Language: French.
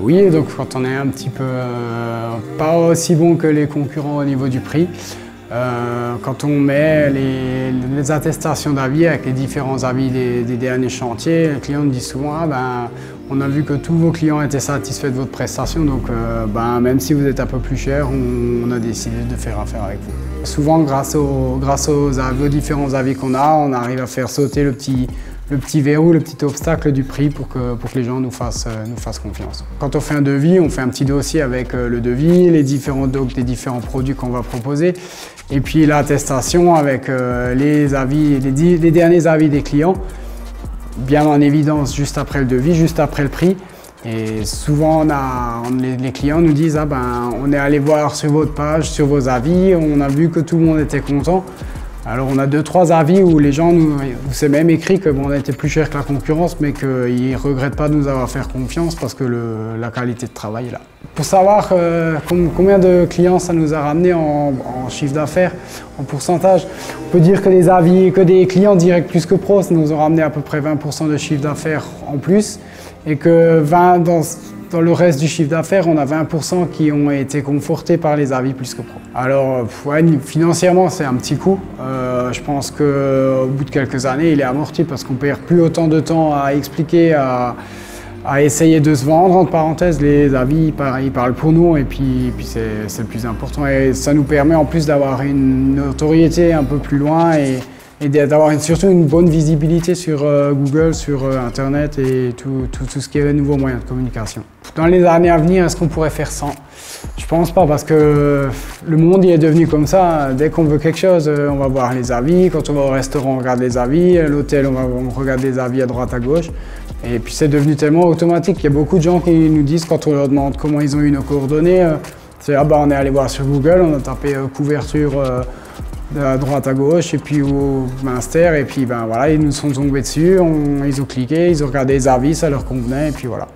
Oui, donc quand on est un petit peu pas aussi bon que les concurrents au niveau du prix, quand on met les attestations d'avis avec les différents avis des derniers chantiers, les clients nous disent souvent « Ah ben, on a vu que tous vos clients étaient satisfaits de votre prestation, donc ben, même si vous êtes un peu plus cher, on a décidé de faire affaire avec vous. » Souvent, grâce aux différents avis qu'on a, on arrive à faire sauter le petit verrou, le petit obstacle du prix pour que les gens nous fassent confiance. Quand on fait un devis, on fait un petit dossier avec le devis, les différents produits qu'on va proposer, et puis l'attestation avec les derniers avis des clients, bien en évidence juste après le devis, juste après le prix. Et souvent, les clients nous disent « Ah ben, on est allé voir sur votre page, sur vos avis, on a vu que tout le monde était content. » Alors on a 2-3 avis où les gens où c'est même écrit que bon, on était plus cher que la concurrence, mais qu'ils ne regrettent pas de nous avoir fait confiance parce que la qualité de travail est là. Pour savoir combien de clients ça nous a ramené en chiffre d'affaires, en pourcentage, on peut dire que des clients directs plus que pro, ça nous a ramené à peu près 20% de chiffre d'affaires en plus, et que dans le reste du chiffre d'affaires, on a 20% qui ont été confortés par les avis plus que pro. Alors, ouais, financièrement, c'est un petit coup. Je pense qu'au bout de quelques années, il est amorti parce qu'on ne perd plus autant de temps à expliquer, à essayer de se vendre. Entre parenthèses, les avis, ils parlent pour nous et puis c'est le plus important. Et ça nous permet en plus d'avoir une notoriété un peu plus loin et d'avoir surtout une bonne visibilité sur Google, sur Internet et tout ce qui est nouveaux moyens de communication. Dans les années à venir, est-ce qu'on pourrait faire sans? Je pense pas, parce que le monde il est devenu comme ça. Dès qu'on veut quelque chose, on va voir les avis. Quand on va au restaurant, on regarde les avis. À l'hôtel, on regarde les avis à droite, à gauche. Et puis c'est devenu tellement automatique. Il y a beaucoup de gens qui nous disent, quand on leur demande comment ils ont eu nos coordonnées, c'est « Ah bah on est allé voir sur Google, on a tapé couverture à droite à gauche et puis au Minster et puis ben voilà, ils nous sont tombés dessus, ils ont cliqué, ils ont regardé les avis, ça leur convenait et puis voilà. »